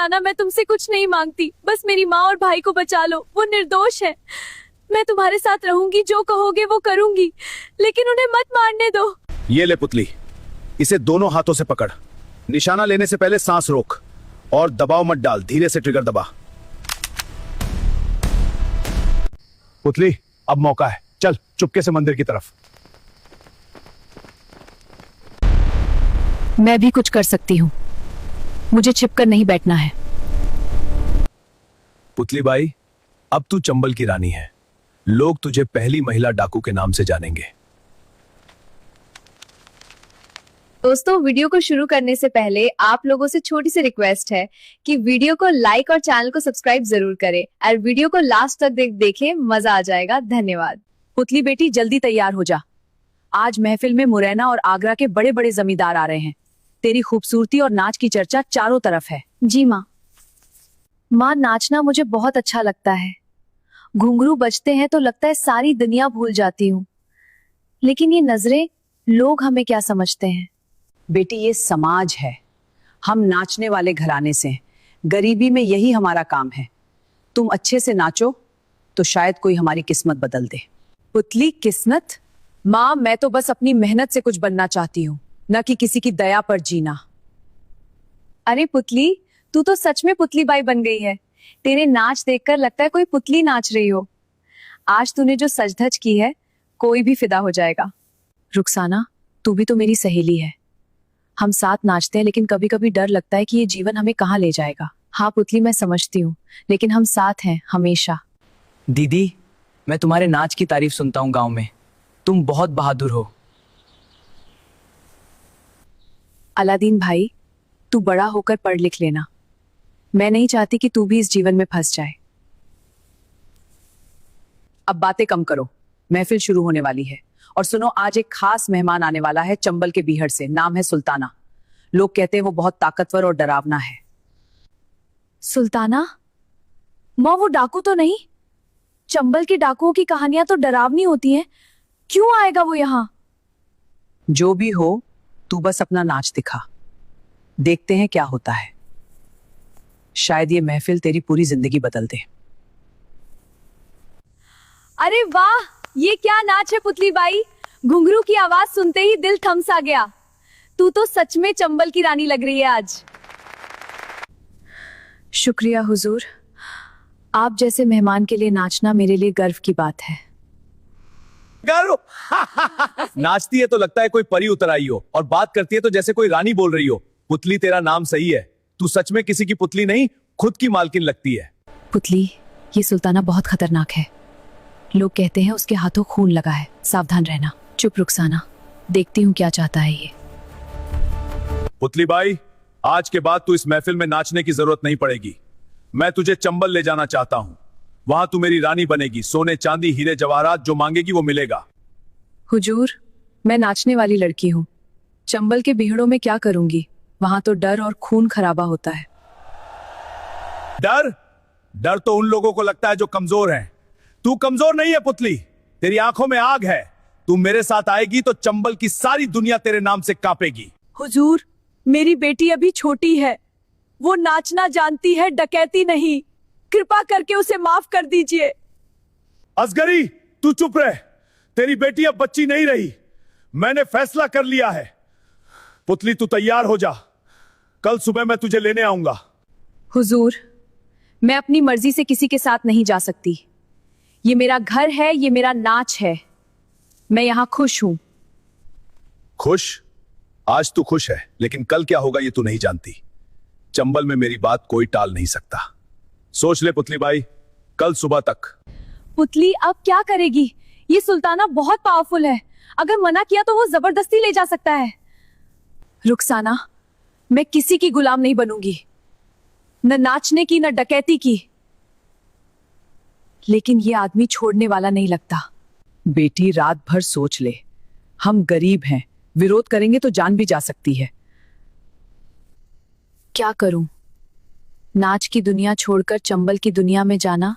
रुखसाना, मैं तुमसे कुछ नहीं मांगती, बस मेरी माँ और भाई को बचा लो। वो निर्दोष है। मैं तुम्हारे साथ रहूंगी, जो कहोगे वो करूंगी, लेकिन उन्हें मत मारने दो। ये ले पुतली, इसे दोनों हाथों से पकड़। निशाना लेने से पहले सांस रोक और दबाव मत डाल, धीरे से ट्रिगर दबा। पुतली, अब मौका है, चल चुपके से मंदिर की तरफ। मैं भी कुछ कर सकती हूँ, मुझे छिपकर नहीं बैठना है। पुतली बाई, अब तू चंबल की रानी है। लोग तुझे पहली महिला डाकू के नाम से जानेंगे। दोस्तों, वीडियो को शुरू करने से पहले आप लोगों से छोटी सी रिक्वेस्ट है कि वीडियो को लाइक और चैनल को सब्सक्राइब जरूर करें और वीडियो को लास्ट तक देखें, मजा आ जाएगा। धन्यवाद। पुतली बेटी, जल्दी तैयार हो जा। आज महफिल में मुरैना और आगरा के बड़े बड़े जमींदार आ रहे हैं। तेरी खूबसूरती और नाच की चर्चा चारों तरफ है। जी माँ। माँ, नाचना मुझे बहुत अच्छा लगता है। घुंघरू बजते हैं तो लगता है सारी दुनिया भूल जाती हूँ। लेकिन ये नजरें, लोग हमें क्या समझते हैं? बेटी, ये समाज है। हम नाचने वाले घराने से हैं। गरीबी में यही हमारा काम है। तुम अच्छे से नाचो तो शायद कोई हमारी किस्मत बदल दे। पुतली, किस्मत? माँ, मैं तो बस अपनी मेहनत से कुछ बनना चाहती हूँ, न कि किसी की दया पर जीना। अरे पुतली, तू तो सच में पुतली बाई बन गई है। तेरे नाच देखकर लगता है कोई पुतली नाच रही हो। आज तूने जो सज धज की है, कोई भी फिदा हो जाएगा। रुखसाना, तू भी तो मेरी सहेली है। हम साथ नाचते हैं, लेकिन कभी कभी डर लगता है कि ये जीवन हमें कहाँ ले जाएगा। हाँ पुतली, मैं समझती हूँ, लेकिन हम साथ हैं हमेशा। दीदी, मैं तुम्हारे नाच की तारीफ सुनता हूँ गांव में। तुम बहुत बहादुर हो। अलादीन भाई, तू बड़ा होकर पढ़ लिख लेना। मैं नहीं चाहती कि तू भी इस जीवन में फंस जाए। अब बातें कम करो, महफिल शुरू होने वाली है। और सुनो, आज एक खास मेहमान आने वाला है चंबल के बीहड़ से। नाम है सुल्ताना। लोग कहते हैं वो बहुत ताकतवर और डरावना है। सुल्ताना? माँ, वो डाकू तो नहीं? चंबल के डाकुओं की कहानियां तो डरावनी होती हैं। क्यों आएगा वो यहाँ? जो भी हो, तू बस अपना नाच दिखा, देखते हैं क्या होता है। शायद ये महफिल तेरी पूरी जिंदगी बदल दे। अरे वाह, ये क्या नाच है पुतली बाई। घुंघरू की आवाज सुनते ही दिल थम सा गया। तू तो सच में चंबल की रानी लग रही है आज। शुक्रिया हुजूर, आप जैसे मेहमान के लिए नाचना मेरे लिए गर्व की बात है। नाचती है तो लगता है कोई परी उतर आई हो, और बात करती है तो जैसे कोई रानी बोल रही हो। पुतली, तेरा नाम सही है। तू सच में किसी की पुतली नहीं, खुद की मालकिन लगती है। पुतली, ये सुल्ताना बहुत खतरनाक है। लोग कहते हैं उसके हाथों खून लगा है, सावधान रहना। चुप रुखसाना, देखती हूँ क्या चाहता है ये। पुतली बाई, आज के बाद तू इस महफिल में नाचने की जरूरत नहीं पड़ेगी। मैं तुझे चंबल ले जाना चाहता हूँ। वहां तू मेरी रानी बनेगी। सोने, चांदी, हीरे जवाहरात जो मांगेगी वो मिलेगा। हुजूर, मैं नाचने वाली लड़की हूँ। चंबल के बीहड़ों में क्या करूंगी? वहां तो डर और खून खराबा होता है। डर? डर तो उन लोगों को लगता है जो कमजोर हैं। तू कमजोर नहीं है पुतली, तेरी आंखों में आग है। तू मेरे साथ आएगी तो चंबल की सारी दुनिया तेरे नाम से कांपेगी। हुजूर, मेरी बेटी अभी छोटी है, वो नाचना जानती है, डकैती नहीं। कृपा करके उसे माफ कर दीजिए। असगरी, तू चुप रह। तेरी बेटी अब बच्ची नहीं रही। मैंने फैसला कर लिया है। पुतली, तू तैयार हो जा, कल सुबह मैं तुझे लेने आऊंगा। हुजूर, मैं अपनी मर्जी से किसी के साथ नहीं जा सकती। ये मेरा घर है, ये मेरा नाच है। मैं यहां खुश हूं। खुश? आज तू खुश है, लेकिन कल क्या होगा ये तू नहीं जानती। चंबल में मेरी बात कोई टाल नहीं सकता। सोच ले पुतली बाई, कल सुबह तक। पुतली अब क्या करेगी? ये सुल्ताना बहुत पावरफुल है। अगर मना किया तो वो जबरदस्ती ले जा सकता है। रुखसाना, मैं किसी की गुलाम नहीं बनूंगी, न नाचने की न डकैती की। लेकिन ये आदमी छोड़ने वाला नहीं लगता। बेटी, रात भर सोच ले। हम गरीब हैं, विरोध करेंगे तो जान भी जा सकती है। क्या करूं? नाच की दुनिया छोड़कर चंबल की दुनिया में जाना,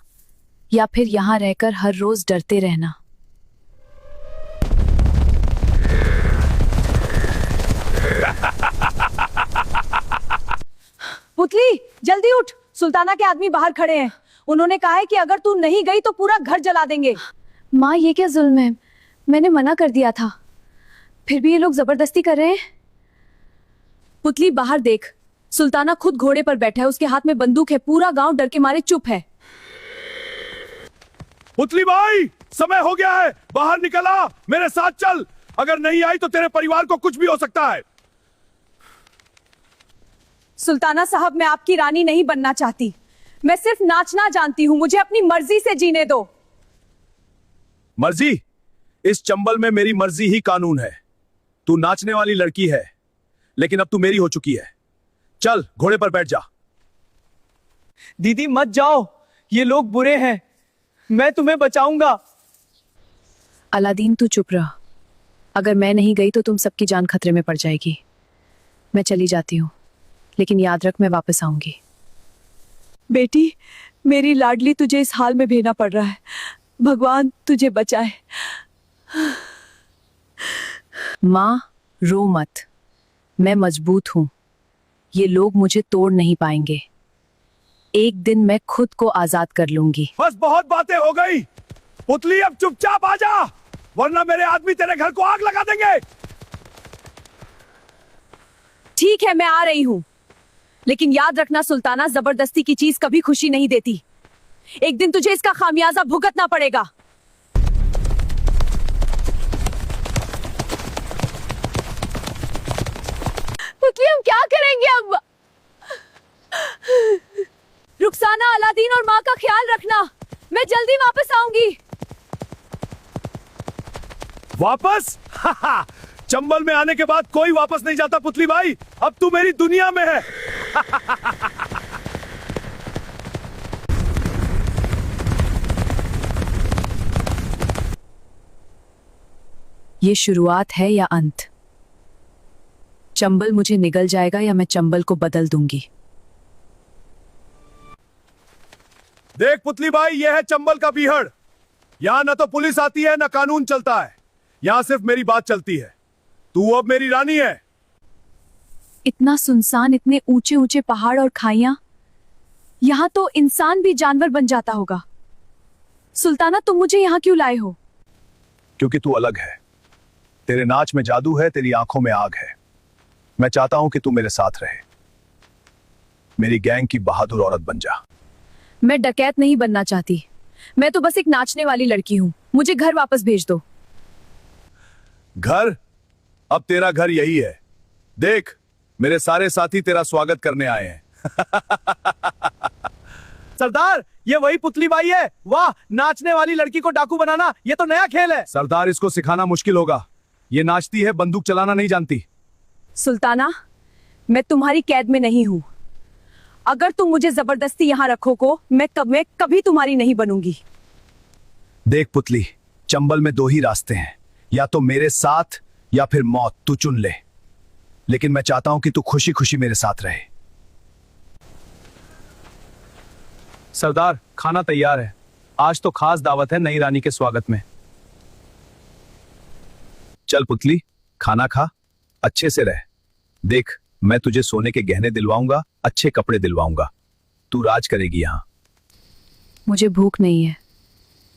या फिर यहां रहकर हर रोज डरते रहना? पुतली जल्दी उठ, सुल्ताना के आदमी बाहर खड़े हैं। उन्होंने कहा है कि अगर तू नहीं गई तो पूरा घर जला देंगे। माँ ये क्या जुल्म है, मैंने मना कर दिया था, फिर भी ये लोग जबरदस्ती कर रहे हैं। पुतली बाहर देख, सुल्ताना खुद घोड़े पर बैठा है, उसके हाथ में बंदूक है, पूरा गांव डर के मारे चुप है। पुतली भाई समय हो गया है, बाहर निकल आ, मेरे साथ चल, अगर नहीं आई तो तेरे परिवार को कुछ भी हो सकता है। सुल्ताना साहब, मैं आपकी रानी नहीं बनना चाहती, मैं सिर्फ नाचना जानती हूँ, मुझे अपनी मर्जी से जीने दो। मर्जी? इस चंबल में मेरी मर्जी ही कानून है। तू नाचने वाली लड़की है, लेकिन अब तू मेरी हो चुकी है। चल घोड़े पर बैठ जा। दीदी मत जाओ, ये लोग बुरे हैं, मैं तुम्हें बचाऊंगा। अलादीन तू चुप रह, अगर मैं नहीं गई तो तुम सबकी जान खतरे में पड़ जाएगी। मैं चली जाती हूँ, लेकिन याद रख मैं वापस आऊंगी। बेटी, मेरी लाडली, तुझे इस हाल में भेजना पड़ रहा है, भगवान तुझे बचाए। माँ रो मत, मैं मजबूत हूं, ये लोग मुझे तोड़ नहीं पाएंगे। एक दिन मैं खुद को आजाद कर लूंगी। बस बहुत बातें हो गई पुतली, अब चुपचाप आ जा, वरना मेरे आदमी तेरे घर को आग लगा देंगे। ठीक है, मैं आ रही हूं, लेकिन याद रखना सुल्ताना, जबरदस्ती की चीज कभी खुशी नहीं देती। एक दिन तुझे इसका खामियाजा भुगतना पड़ेगा। पुतली हम क्या करेंगे अब? रुखसाना, अलादीन और माँ का ख्याल रखना, मैं जल्दी वापस आऊंगी। वापस? चंबल में आने के बाद कोई वापस नहीं जाता पुतली भाई, अब तू मेरी दुनिया में है। ये शुरुआत है या अंत? चंबल मुझे निगल जाएगा या मैं चंबल को बदल दूंगी। देख पुतली भाई, यह है चंबल का बीहड़। यहां न तो पुलिस आती है न कानून चलता है, यहां सिर्फ मेरी बात चलती है। तू अब मेरी रानी है। इतना सुनसान, इतने ऊंचे ऊंचे पहाड़ और खाइयां, यहां तो इंसान भी जानवर बन जाता होगा। सुल्ताना, तुम मुझे यहां क्यों लाए हो? क्योंकि तू अलग है, तेरे नाच में जादू है, तेरी आंखों में आग है। मैं चाहता हूं कि तू मेरे साथ रहे, मेरी गैंग की बहादुर औरत बन जा। मैं डकैत नहीं बनना चाहती, मैं तो बस एक नाचने वाली लड़की हूं, मुझे घर वापस भेज दो। घर? अब तेरा घर यही है। देख, मेरे सारे साथी तेरा स्वागत करने आए हैं। सरदार, ये वही पुतली बाई है। वाह, नाचने वाली लड़की को डाकू बनाना, ये तो नया खेल है। सरदार, इसको सिखाना मुश्किल होगा, ये नाचती है, बंदूक चलाना नहीं जानती। सुल्ताना, मैं तुम्हारी कैद में नहीं हूं, अगर तुम मुझे जबरदस्ती यहां रखोगे, मैं कभी तुम्हारी नहीं बनूंगी। देख पुतली, चंबल में दो ही रास्ते हैं, या तो मेरे साथ या फिर मौत, तू चुन ले। लेकिन मैं चाहता हूं कि तू खुशी खुशी मेरे साथ रहे। सरदार, खाना तैयार है, आज तो खास दावत है नई रानी के स्वागत में। चल पुतली, खाना खा, अच्छे से रह। देख, मैं तुझे सोने के गहने दिलवाऊंगा, अच्छे कपड़े दिलवाऊंगा, तू राज करेगी यहां। मुझे भूख नहीं है,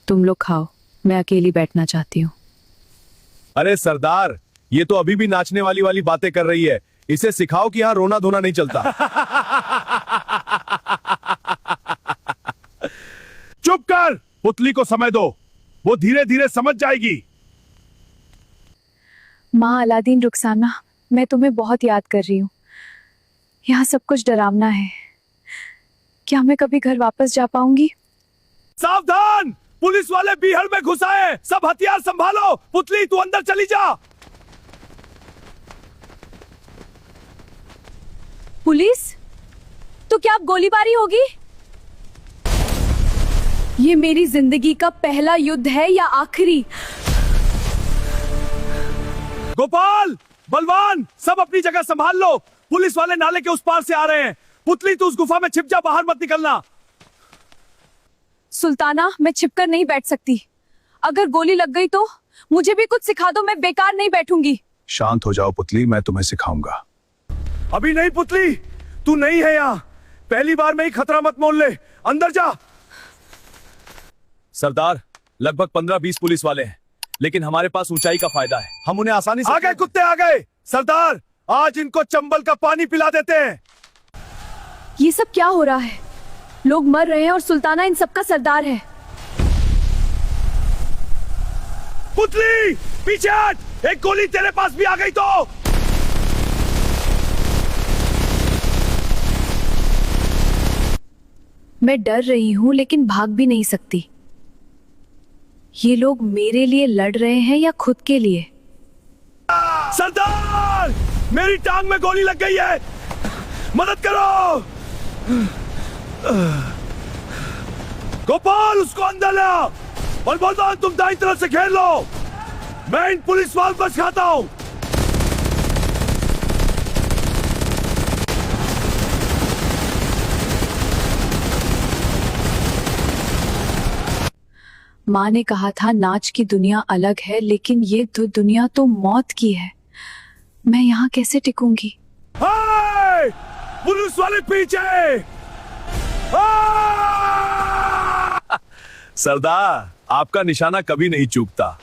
तुम लोग खाओ, मैं अकेली बैठना चाहती हूँ। अरे सरदार, ये तो अभी भी नाचने वाली बातें कर रही है, इसे सिखाओ कि यहां रोना धोना नहीं चलता। चुप कर, पुतली को समय दो, वो धीरे धीरे समझ जाएगी। माँ, अलादीन, रुखसाना, मैं तुम्हें बहुत याद कर रही हूँ। यहाँ सब कुछ डरावना है, क्या मैं कभी घर वापस जा पाऊंगी? सावधान, पुलिस वाले बीहड़ में घुसाए, सब हथियार संभालो। पुतली, तू अंदर चली जा। पुलिस? तो क्या अब गोलीबारी होगी? ये मेरी जिंदगी का पहला युद्ध है या आखिरी? गोपाल, बलवान, सब अपनी जगह संभाल लो, पुलिस वाले नाले के उस पार से आ रहे हैं। पुतली, तू उस गुफा में छिप जा, बाहर मत निकलना। सुल्ताना, मैं छिपकर नहीं बैठ सकती, अगर गोली लग गई तो मुझे भी कुछ सिखा दो, मैं बेकार नहीं बैठूंगी। शांत हो जाओ पुतली, मैं तुम्हें सिखाऊंगा। अभी नहीं पुतली, तू नहीं है यहाँ, पहली बार में ही खतरा मत मोल ले, अंदर जा। सरदार, लगभग 15-20 पुलिस वाले हैं, लेकिन हमारे पास ऊंचाई का फायदा है, हम उन्हें आसानी से। आ गए कुत्ते, आ गए। सरदार, आज इनको चंबल का पानी पिला देते हैं। ये सब क्या हो रहा है? लोग मर रहे हैं और सुल्ताना इन सबका सरदार है। पुतली, पीछे हट, एक गोली तेरे पास भी आ गई तो। मैं डर रही हूं लेकिन भाग भी नहीं सकती। ये लोग मेरे लिए लड़ रहे हैं या खुद के लिए? सरदार, मेरी टांग में गोली लग गई है, मदद करो। गोपाल, उसको अंदर ले आओ और बोलता तुम दाईं तरफ से घेर लो, मैं इन पुलिस वालों को सिखाता हूं। माँ ने कहा था नाच की दुनिया अलग है, लेकिन ये दुनिया तो मौत की है। मैं यहाँ कैसे टिकूंगी? हाय! पुलिस वाले पीछे! सरदार, आपका निशाना कभी नहीं चूकता,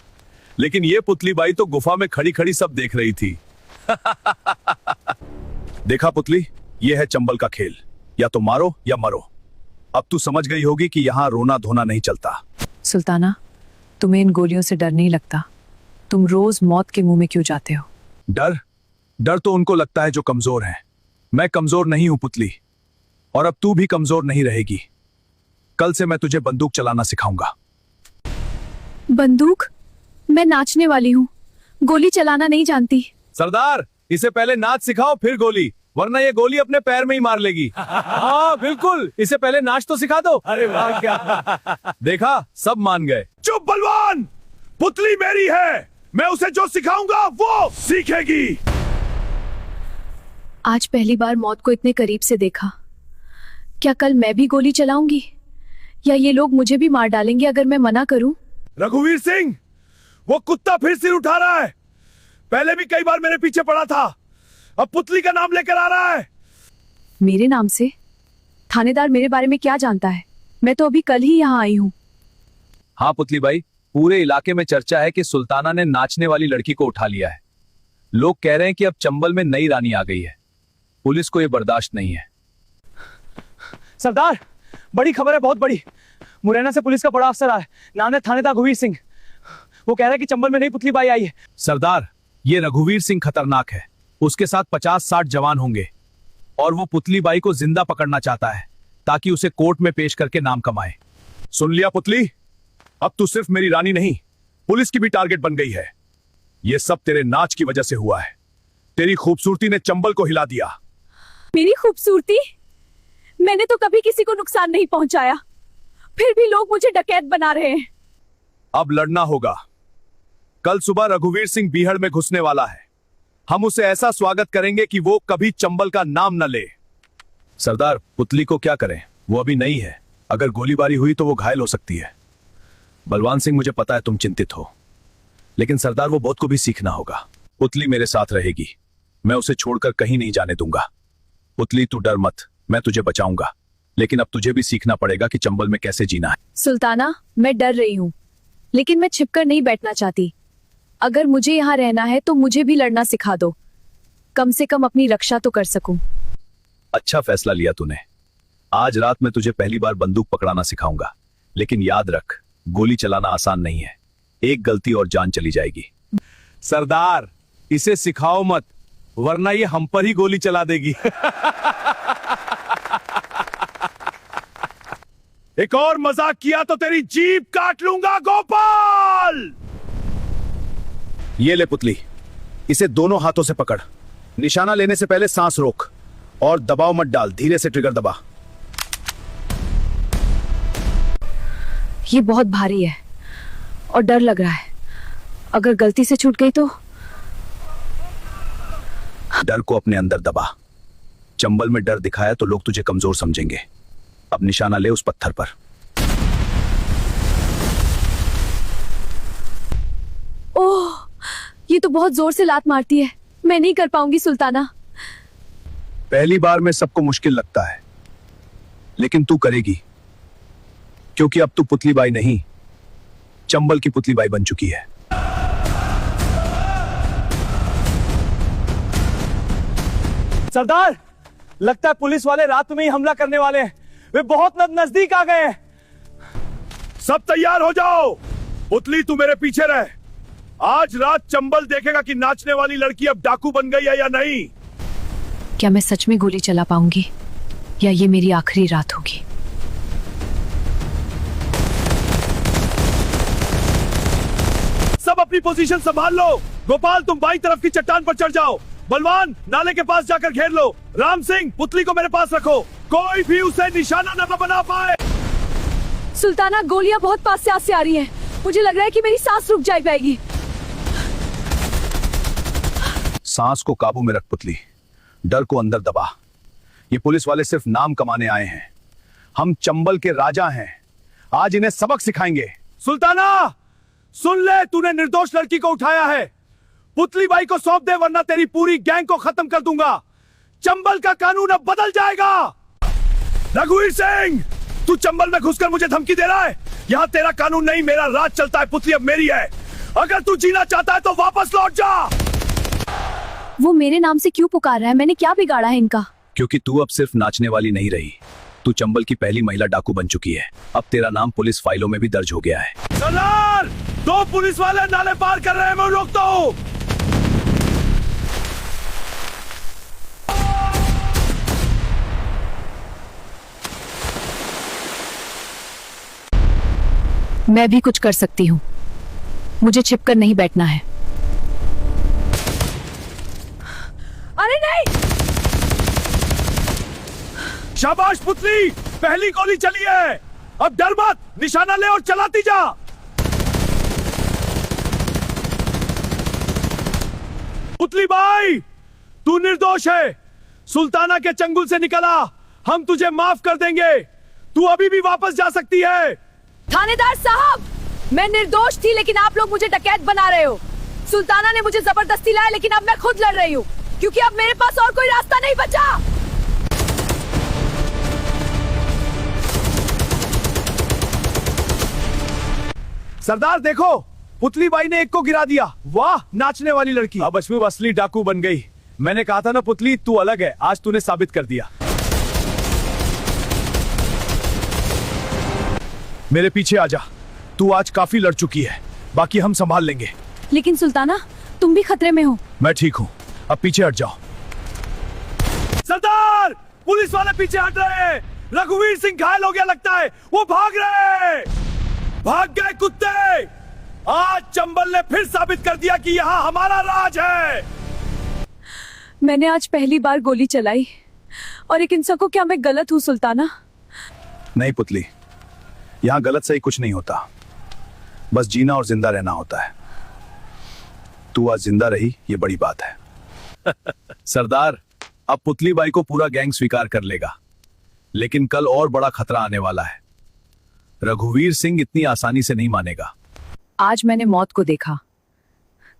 लेकिन ये पुतली बाई तो गुफा में खड़ी खड़ी सब देख रही थी। देखा पुतली, ये है चंबल का खेल, या तो मारो या मरो। अब तू समझ गई होगी कि यहाँ रोना धोना नहीं चलता। सुल्ताना, तुम्हें इन गोलियों से डर नहीं लगता? तुम रोज मौत के मुंह में क्यों जाते हो? डर तो उनको लगता है जो कमजोर हैं। मैं कमजोर नहीं हूं पुतली, और अब तू भी कमजोर नहीं रहेगी। कल से मैं तुझे बंदूक चलाना सिखाऊंगा। बंदूक? मैं नाचने वाली हूँ, गोली चलाना नहीं जानती। सरदार, इसे पहले नाच सिखाओ फिर गोली, वरना ये गोली अपने पैर में ही मार लेगी। हाँ बिल्कुल, इसे पहले नाच तो सिखा दो। अरे वाह, क्या देखा, सब मान गए। चुप बलवान, पुतली मेरी है, मैं उसे जो सिखाऊंगा वो सीखेगी। आज पहली बार मौत को इतने करीब से देखा। क्या कल मैं भी गोली चलाऊंगी, या ये लोग मुझे भी मार डालेंगे अगर मैं मना करूं? रघुवीर सिंह, वो कुत्ता फिर सिर उठा रहा है। पहले भी कई बार मेरे पीछे पड़ा था, अब पुतली का नाम लेकर आ रहा है। मेरे नाम से? थानेदार मेरे बारे में क्या जानता है? मैं तो अभी कल ही यहाँ आई हूँ। हाँ पुतली भाई, पूरे इलाके में चर्चा है कि सुल्ताना ने नाचने वाली लड़की को उठा लिया है। लोग कह रहे हैं कि अब चंबल में नई रानी आ गई है। पुलिस को यह बर्दाश्त नहीं है। सरदार, बड़ी खबर है, बहुत बड़ी। मुरैना से पुलिस का बड़ा अफसर आया, नाम है थानेदार रघुवीर सिंह। वो कह रहा है कि चंबल में नई पुतली बाई आई है। सरदार, ये रघुवीर सिंह खतरनाक है। उसके साथ 50-60 जवान होंगे, और वो पुतली बाई को जिंदा पकड़ना चाहता है ताकि उसे कोर्ट में पेश करके नाम कमाए। सुन लिया पुतली, अब तू सिर्फ मेरी रानी नहीं, पुलिस की भी टारगेट बन गई है। ये सब तेरे नाच की वजह से हुआ है। तेरी खूबसूरती ने चंबल को हिला दिया। मेरी खूबसूरती? मैंने तो कभी किसी को नुकसान नहीं पहुंचाया, फिर भी लोग मुझे डकैत बना रहे हैं। अब लड़ना होगा। कल सुबह रघुवीर सिंह बीहड़ में घुसने वाला है। हम उसे ऐसा स्वागत करेंगे कि वो कभी चंबल का नाम न ले। सरदार, पुतली को क्या करें? वो अभी नहीं है, अगर गोलीबारी हुई तो वो घायल हो सकती है। बलवान सिंह, मुझे पता है तुम चिंतित हो, लेकिन सरदार वो बहुत को भी सीखना होगा। पुतली मेरे साथ रहेगी, मैं उसे छोड़कर कहीं नहीं जाने दूंगा। पुतली तू डर मत, मैं तुझे बचाऊंगा, लेकिन अब तुझे भी सीखना पड़ेगा कि चंबल में कैसे जीना है। सुल्ताना, मैं डर रही हूँ, लेकिन मैं छिपकर नहीं बैठना चाहती। अगर मुझे यहाँ रहना है तो मुझे भी लड़ना सिखा दो, कम से कम अपनी रक्षा तो कर सकूं। अच्छा फैसला लिया तूने। आज रात मैं तुझे पहली बार बंदूक पकड़ाना सिखाऊंगा, लेकिन याद रख, गोली चलाना आसान नहीं है। एक गलती और जान चली जाएगी। सरदार, इसे सिखाओ मत, वरना ये हम पर ही गोली चला देगी। एक और मजाक किया तो तेरी जीभ काट लूंगा गोपाल। ये ले पुतली, इसे दोनों हाथों से पकड़। निशाना लेने से पहले सांस रोक और दबाव मत डाल, धीरे से ट्रिगर दबा। ये बहुत भारी है और डर लग रहा है, अगर गलती से छूट गई तो? डर को अपने अंदर दबा। चंबल में डर दिखाया तो लोग तुझे कमजोर समझेंगे। अब निशाना ले उस पत्थर पर। ओह, ये तो बहुत जोर से लात मारती है, मैं नहीं कर पाऊंगी सुल्ताना। पहली बार में सबको मुश्किल लगता है, लेकिन तू करेगी, क्योंकि अब तू पुतली बाई नहीं, चंबल की पुतली बाई बन चुकी है। सरदार, लगता है पुलिस वाले रात में ही हमला करने वाले हैं। वे बहुत नजदीक आ गए हैं। सब तैयार हो जाओ। पुतली तू मेरे पीछे रह। आज रात चंबल देखेगा कि नाचने वाली लड़की अब डाकू बन गई है या नहीं। क्या मैं सच में गोली चला पाऊंगी या ये मेरी आखिरी रात होगी? सब अपनी पोजीशन संभाल लो। गोपाल तुम बाईं तरफ की चट्टान पर चढ़ जाओ। बलवान नाले के पास जाकर घेर लो। राम सिंह पुतली को मेरे पास रखो, कोई भी उसे निशाना न बना पाए। सुल्ताना, गोलियां बहुत पास से आ रही हैं। मुझे लग रहा है कि मेरी सांस रुक जाएगी। सांस को काबू में रख पुतली, डर को अंदर दबा। ये पुलिस वाले सिर्फ नाम कमाने आए हैं, हम चंबल के राजा हैं। आज इन्हें सबक सिखाएंगे। सुल्ताना सुन ले, तूने निर्दोष लड़की को उठाया है। पुतली बाई को सौंप दे, वरना तेरी पूरी गैंग को खत्म कर दूंगा। चंबल का कानून अब बदल जाएगा। रघुवीर सिंह, तू चंबल में घुसकर मुझे धमकी दे रहा है। यहाँ तेरा कानून नहीं, मेरा राज चलता है। पुतली अब मेरी है। अगर तू जीना चाहता है तो वापस लौट जा। वो मेरे नाम से क्यों पुकार रहा है? मैंने क्या बिगाड़ा है इनका? क्योंकि तू अब सिर्फ नाचने वाली नहीं रही, तू चंबल की पहली महिला डाकू बन चुकी है। अब तेरा नाम पुलिस फाइलों में भी दर्ज हो गया है। सरदार, दो पुलिस वाले नाले पार कर रहे हैं, मैं रोकता हूँ। मैं भी कुछ कर सकती हूँ, मुझे छिपकर नहीं बैठना है। अरे नहीं! शाबाश पुतली, पहली गोली चली है। अब डर मत, निशाना ले और चलाती जा। पुतली बाई, तू निर्दोष है। सुल्ताना के चंगुल से निकला, हम तुझे माफ कर देंगे। तू अभी भी वापस जा सकती है। थानेदार साहब, मैं निर्दोष थी, लेकिन आप लोग मुझे डकैत बना रहे हो। सुल्ताना ने मुझे जबरदस्ती लाया, लेकिन अब मैं खुद लड़ रही हूँ, क्योंकि अब मेरे पास और कोई रास्ता नहीं बचा। सरदार देखो, पुतली बाई ने एक को गिरा दिया। वाह, नाचने वाली लड़की अब असली डाकू बन गई। मैंने कहा था ना पुतली, तू अलग है। आज तूने साबित कर दिया। मेरे पीछे आजा। तू आज काफी लड़ चुकी है, बाकी हम संभाल लेंगे। लेकिन सुल्ताना, तुम भी खतरे में हो। मैं ठीक हूँ, अब पीछे हट जाओ। सरदार, पुलिस वाले पीछे हट रहे हैं। रघुवीर सिंह घायल हो गया लगता है, वो भाग रहे हैं। भाग गए कुत्ते। आज चंबल ने फिर साबित कर दिया कि यहाँ हमारा राज है। मैंने आज पहली बार गोली चलाई, और एक इंसान को, क्या मैं गलत हूँ सुल्ताना? नहीं पुतली, यहाँ गलत सही कुछ नहीं होता, बस जीना और जिंदा रहना होता है। तू आज जिंदा रही, ये बड़ी बात है। सरदार, अब पुतली बाई को पूरा गैंग स्वीकार कर लेगा, लेकिन कल और बड़ा खतरा आने वाला है। रघुवीर सिंह इतनी आसानी से नहीं मानेगा। आज मैंने मौत को देखा,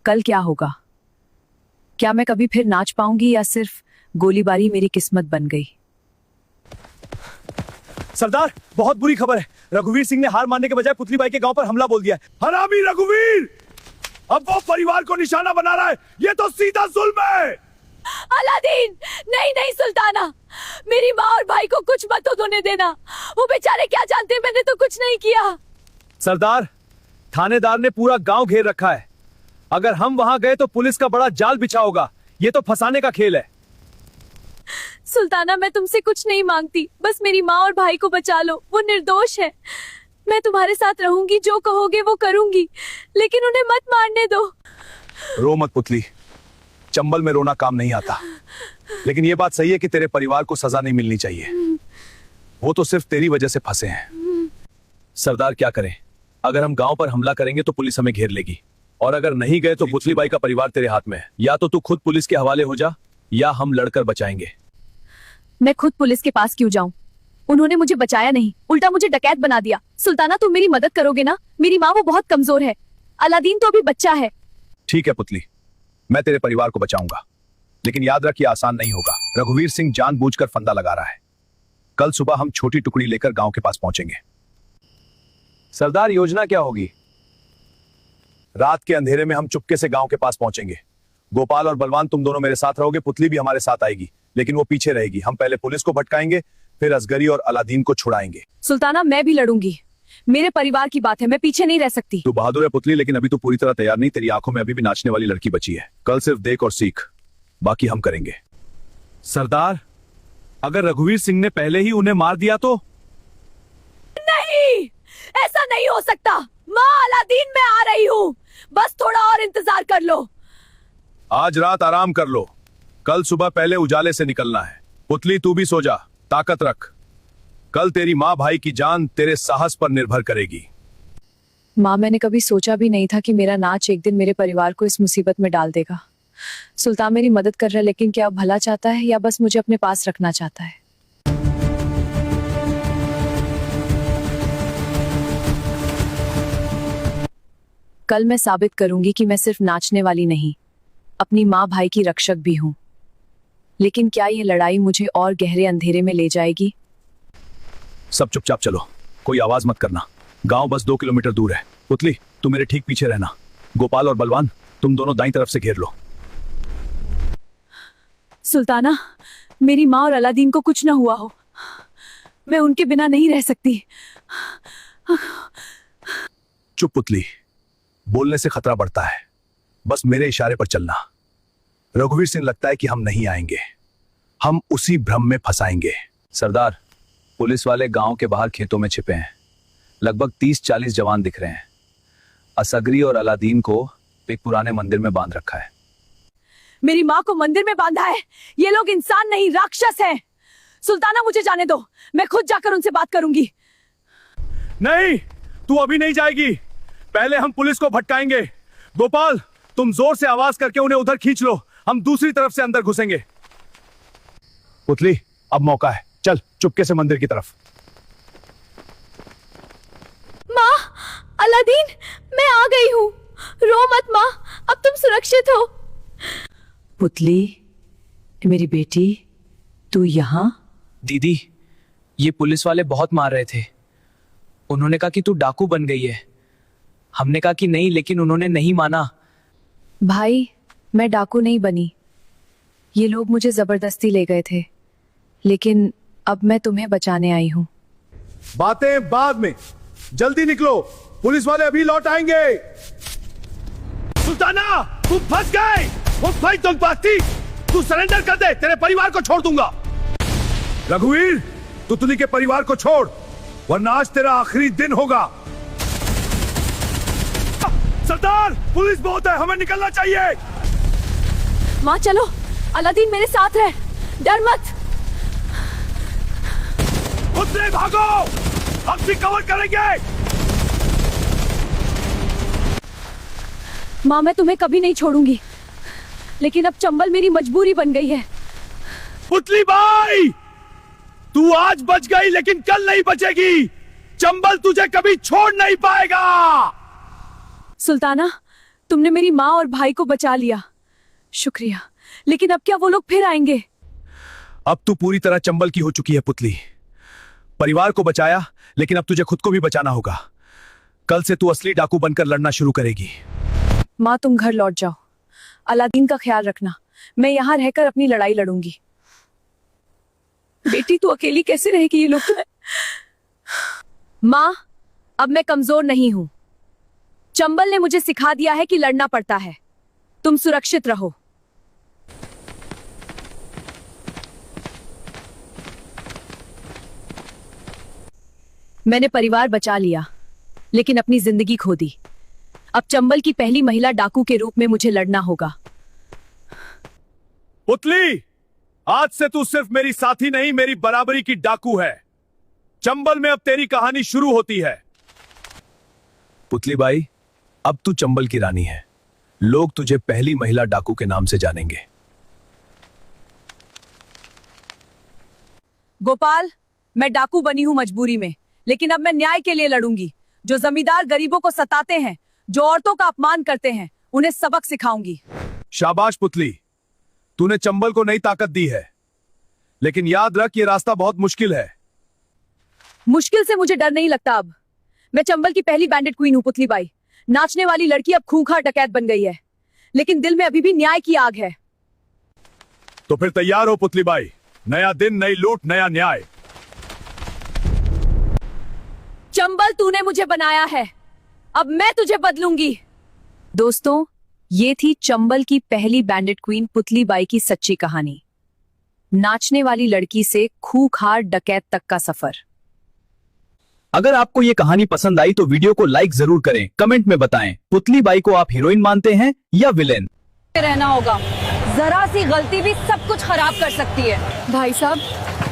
कल क्या होगा? क्या मैं कभी फिर नाच पाऊंगी, या सिर्फ गोलीबारी मेरी किस्मत बन गई? सरदार, बहुत बुरी खबर है। रघुवीर सिंह ने हार मानने के बजाय पुतली बाई के गांव पर हमला बोल दिया है। हरामी रघुवीर, अब वो परिवार को निशाना बना रहा है। ये तो सीधा जुल्म है। अलादीन, नहीं नहीं सुल्ताना, मेरी माँ और भाई को कुछ मत होने देना। वो बेचारे क्या जानते हैं, मैंने तो कुछ नहीं किया। सरदार, थानेदार ने पूरा गांव घेर रखा है। अगर हम वहां गए तो पुलिस का बड़ा जाल बिछा होगा। ये तो फंसाने का खेल है। सुल्ताना, मैं तुमसे कुछ नहीं मांगती, बस मेरी माँ और भाई को बचा लो। वो निर्दोष है। मैं तुम्हारे साथ रहूंगी, जो कहोगे वो करूंगी, लेकिन उन्हें मत मारने दो। रो मत पुतली, चंबल में रोना काम नहीं आता। लेकिन ये बात सही है कि तेरे परिवार को सजा नहीं मिलनी चाहिए। वो तो सिर्फ तेरी वजह से फंसे हैं। सरदार, क्या करें? अगर हम गांव पर हमला करेंगे तो पुलिस हमें घेर लेगी, और अगर नहीं गए तो पुतली बाई का परिवार तेरे हाथ में है। या तो तू खुद पुलिस के हवाले हो जा, या हम लड़कर बचाएंगे। मैं खुद पुलिस के पास क्यों जाऊं? उन्होंने मुझे बचाया नहीं, उल्टा मुझे डकैत बना दिया। सुल्ताना, तुम मेरी मदद करोगे ना? मेरी माँ वो बहुत कमजोर है, अलादीन तो अभी बच्चा है। ठीक है पुतली, मैं तेरे परिवार को बचाऊंगा, लेकिन याद रख, ये आसान नहीं होगा। रघुवीर सिंह जानबूझकर फंदा लगा रहा है। कल सुबह हम छोटी टुकड़ी लेकर गांव के पास पहुंचेंगे। सरदार, योजना क्या होगी? रात के अंधेरे में हम चुपके से गांव के पास पहुंचेंगे। गोपाल और बलवान, तुम दोनों मेरे साथ रहोगे। पुतली भी हमारे साथ आएगी, लेकिन वो पीछे रहेगी। हम पहले पुलिस को भटकाएंगे, फिर असगरी और अलादीन को छुड़ाएंगे। सुल्ताना, मैं भी लड़ूंगी। मेरे परिवार की बात है, मैं पीछे नहीं रह सकती। तू बहादुर है पुतली, लेकिन अभी तू पूरी तरह तैयार नहीं। तेरी आंखों में अभी भी नाचने वाली लड़की बची है। कल सिर्फ देख और सीख, बाकी हम करेंगे। सरदार, अगर रघुवीर सिंह ने पहले ही उन्हें मार दिया तो? नहीं, ऐसा नहीं हो सकता। माँ, अलादीन, मैं आ रही हूँ। बस थोड़ा और इंतजार कर लो। आज रात आराम कर लो, कल सुबह पहले उजाले से निकलना है। पुतली, तू भी सो जा, ताकत रख। कल तेरी माँ भाई की जान तेरे साहस पर निर्भर करेगी। माँ, मैंने कभी सोचा भी नहीं था कि मेरा नाच एक दिन मेरे परिवार को इस मुसीबत में डाल देगा। सुल्तान मेरी मदद कर रहा है, लेकिन क्या भला चाहता है या बस मुझे अपने पास रखना चाहता है? कल मैं साबित करूंगी कि मैं सिर्फ नाचने वाली नहीं, अपनी माँ भाई की रक्षक भी हूँ। लेकिन क्या ये लड़ाई मुझे और गहरे अंधेरे में ले जाएगी? सब चुपचाप चलो, कोई आवाज मत करना। गांव बस 2 किलोमीटर दूर है। पुतली, तू मेरे ठीक पीछे रहना। गोपाल और बलवान, तुम दोनों दाईं तरफ से घेर लो। सुल्ताना, मेरी माँ और अलादीन को कुछ ना हुआ हो। मैं उनके बिना नहीं रह सकती। चुप पुतली, बोलने से खतरा बढ़ता है। बस मेरे इशारे पर चलना। रघुवीर सिंह लगता है कि हम नहीं आएंगे, हम उसी भ्रम में फंसाएंगे। सरदार, पुलिस वाले गांव के बाहर खेतों में छिपे हैं। लगभग 30-40 जवान दिख रहे हैं। असगरी और अलादीन को एक पुराने मंदिर में बांध रखा है। मेरी माँ को मंदिर में बांधा है? ये लोग इंसान नहीं, राक्षस हैं। सुल्ताना, मुझे जाने दो, मैं खुद जाकर उनसे बात करूंगी। नहीं, तू अभी नहीं जाएगी। पहले हम पुलिस को भटकाएंगे। गोपाल, तुम जोर से आवाज करके उन्हें उधर खींच लो, हम दूसरी तरफ से अंदर घुसेंगे। पुतली, अब मौका है, चल चुपके से मंदिर की तरफ। माँ, अलादीन, मैं आ गई हूँ। रो मत माँ, अब तुम सुरक्षित हो। पुतली, मेरी बेटी, तू यहाँ? दीदी, ये पुलिस वाले बहुत मार रहे थे। उन्होंने कहा कि तू डाकू बन गई है। हमने कहा कि नहीं, लेकिन उन्होंने नहीं माना। भाई, मैं डाकू नहीं बनी। ये लोग मुझे जबरदस्ती ले गए थे, लेकिन अब मैं तुम्हें बचाने आई हूँ। बातें बाद में, जल्दी निकलो, पुलिस वाले अभी लौट आएंगे। सुल्ताना, तू फंस गए। वो भाई तुम बाती, तू सरेंडर कर दे, तेरे परिवार को छोड़ दूंगा। रघुवीर, तू तुली के परिवार को छोड़, वरना आज तेरा आखिरी दिन होगा। सरदार, पुलिस बहुत है, हमें निकलना चाहिए। माँ, चलो, अलादीन मेरे साथ रहे, डर मत। खुद भागो, हम भी कवर करेंगे। माँ, मैं तुम्हें कभी नहीं छोड़ूंगी, लेकिन अब चंबल मेरी मजबूरी बन गई है। पुतली भाई, तू आज बच गई, लेकिन कल नहीं बचेगी। चंबल तुझे कभी छोड़ नहीं पाएगा। सुल्ताना, तुमने मेरी माँ और भाई को बचा लिया, शुक्रिया। लेकिन अब क्या वो लोग फिर आएंगे? अब तू पूरी तरह चंबल की हो चुकी है पुतली। परिवार को बचाया, लेकिन अब तुझे खुद को भी बचाना होगा। कल से तू असली डाकू बनकर लड़ना शुरू करेगी। माँ, तुम घर लौट जाओ। अलादीन का ख्याल रखना, मैं यहाँ रहकर अपनी लड़ाई लड़ूंगी। बेटी, तू अकेली कैसे रहेगी? ये लोग तो... माँ, अब मैं कमजोर नहीं हूँ। चंबल ने मुझे सिखा दिया है कि लड़ना पड़ता है। तुम सुरक्षित रहो। मैंने परिवार बचा लिया, लेकिन अपनी जिंदगी खो दी। अब चंबल की पहली महिला डाकू के रूप में मुझे लड़ना होगा। पुतली, आज से तू सिर्फ मेरी साथी नहीं, मेरी बराबरी की डाकू है। चंबल में अब तेरी कहानी शुरू होती है। पुतली बाई, अब तू चंबल की रानी है। लोग तुझे पहली महिला डाकू के नाम से जानेंगे। गोपाल, मैं डाकू बनी हूं मजबूरी में, लेकिन अब मैं न्याय के लिए लड़ूंगी। जो जमींदार गरीबों को सताते हैं, जो औरतों का अपमान करते हैं, उन्हें सबक सिखाऊंगी। शाबाश पुतली, तूने चंबल को नई ताकत दी है, लेकिन याद रख, ये रास्ता बहुत मुश्किल है। मुश्किल से मुझे डर नहीं लगता अब। मैं चंबल की पहली बैंडेड क्वीन हूँ पुतली बाई। नाचने वाली लड़की अब खूंखार डकैत बन गई है, लेकिन दिल में अभी भी न्याय की आग है। तो फिर तैयार हो पुतली बाई, नया दिन, नई लूट, नया न्याय। चंबल तूने मुझे बनाया है, अब मैं तुझे बदलूंगी। दोस्तों, ये थी चंबल की पहली बैंडेड क्वीन पुतली बाई की सच्ची कहानी। नाचने वाली लड़की से खूंखार डकैत तक का सफर। अगर आपको ये कहानी पसंद आई तो वीडियो को लाइक जरूर करें, कमेंट में बताएं पुतली बाई को आप हीरोइन मानते हैं या विलेन। रहना होगा, जरा सी गलती भी सब कुछ खराब कर सकती है। भाई साहब,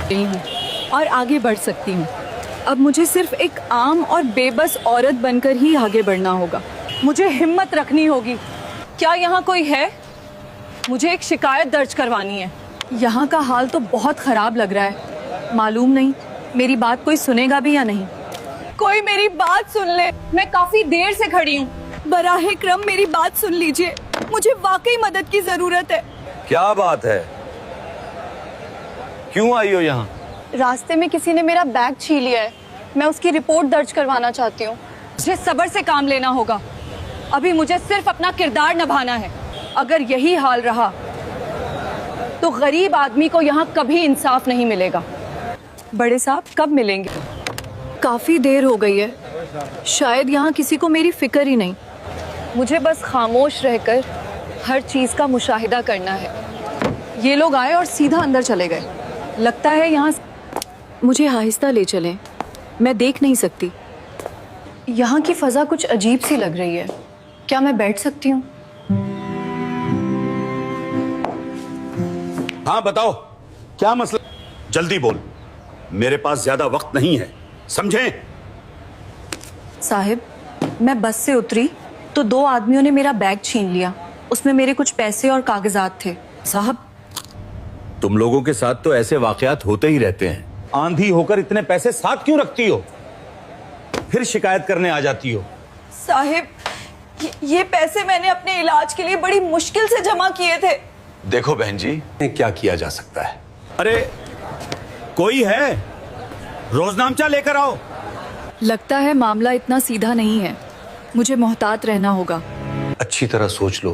नहीं हूँ और आगे बढ़ सकती हूँ। अब मुझे सिर्फ एक आम और बेबस औरत बनकर ही आगे बढ़ना होगा। मुझे हिम्मत रखनी होगी। क्या यहाँ कोई है? मुझे एक शिकायत दर्ज करवानी है। यहाँ का हाल तो बहुत खराब लग रहा है। मालूम नहीं मेरी बात कोई सुनेगा भी या नहीं। कोई मेरी बात सुन ले, मैं काफी देर से खड़ी हूँ। बराहे क्रम मेरी बात सुन लीजिए, मुझे वाकई मदद की जरूरत है। क्या बात है, क्यों आई हो यहाँ? रास्ते में किसी ने मेरा बैग छीन लिया है, मैं उसकी रिपोर्ट दर्ज करवाना चाहती हूँ। मुझे सब्र से काम लेना होगा। अभी मुझे सिर्फ अपना किरदार निभाना है। अगर यही हाल रहा तो गरीब आदमी को यहाँ कभी इंसाफ नहीं मिलेगा। बड़े साहब कब मिलेंगे? काफी देर हो गई है, शायद यहाँ किसी को मेरी फिक्र ही नहीं। मुझे बस खामोश रहकर हर चीज का मुशाहिदा करना है। ये लोग आए और सीधा अंदर चले गए। लगता है यहाँ मुझे आहिस्ता ले चलें, मैं देख नहीं सकती। यहाँ की फजा कुछ अजीब सी लग रही है। क्या मैं बैठ सकती हूँ? हाँ बताओ, क्या मसला? जल्दी बोल, मेरे पास ज्यादा वक्त नहीं है, समझे? साहिब, मैं बस से उतरी तो दो आदमियों ने मेरा बैग छीन लिया। उसमें मेरे कुछ पैसे और कागजात थे। साहब, तुम लोगों के साथ तो ऐसे वाकयात होते ही रहते हैं। आंधी होकर इतने पैसे साथ क्यों रखती हो? फिर शिकायत करने आ जाती हो। साहिब, ये पैसे मैंने अपने इलाज के लिए बड़ी मुश्किल से जमा किए थे। देखो बहन जी, क्या किया जा सकता है? अरे कोई है, रोजनामचा लेकर आओ। लगता है मामला इतना सीधा नहीं है, मुझे मोहतात रहना होगा। अच्छी तरह सोच लो,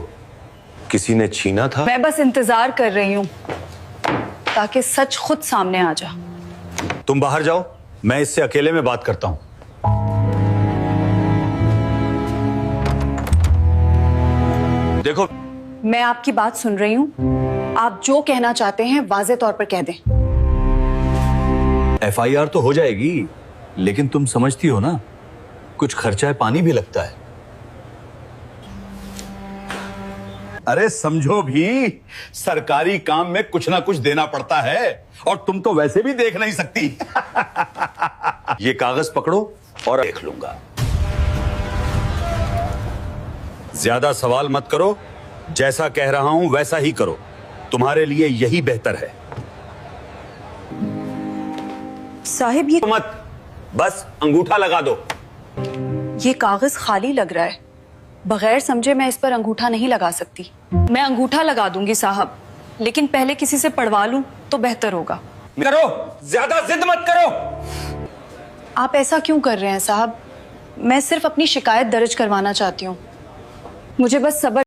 किसी ने छीना था? मैं बस इंतजार कर रही हूँ ताकि सच खुद सामने आ जा। तुम बाहर जाओ, मैं इससे अकेले में बात करता हूं। देखो, मैं आपकी बात सुन रही हूँ। आप जो कहना चाहते हैं वाज़े तौर पर कह दें। FIR तो हो जाएगी, लेकिन तुम समझती हो ना, कुछ खर्चा है, पानी भी लगता है। अरे समझो भी, सरकारी काम में कुछ ना कुछ देना पड़ता है, और तुम तो वैसे भी देख नहीं सकती। ये कागज पकड़ो और देख लूंगा। ज्यादा सवाल मत करो, जैसा कह रहा हूं वैसा ही करो, तुम्हारे लिए यही बेहतर है। साहिब, ये मत, बस अंगूठा लगा दो। ये कागज खाली लग रहा है, बगैर समझे मैं इस पर अंगूठा नहीं लगा सकती। मैं अंगूठा लगा दूंगी साहब, लेकिन पहले किसी से पढ़वा लूं तो बेहतर होगा। करो, ज्यादा जिद मत करो। आप ऐसा क्यों कर रहे हैं साहब? मैं सिर्फ अपनी शिकायत दर्ज करवाना चाहती हूँ। मुझे बस सब्र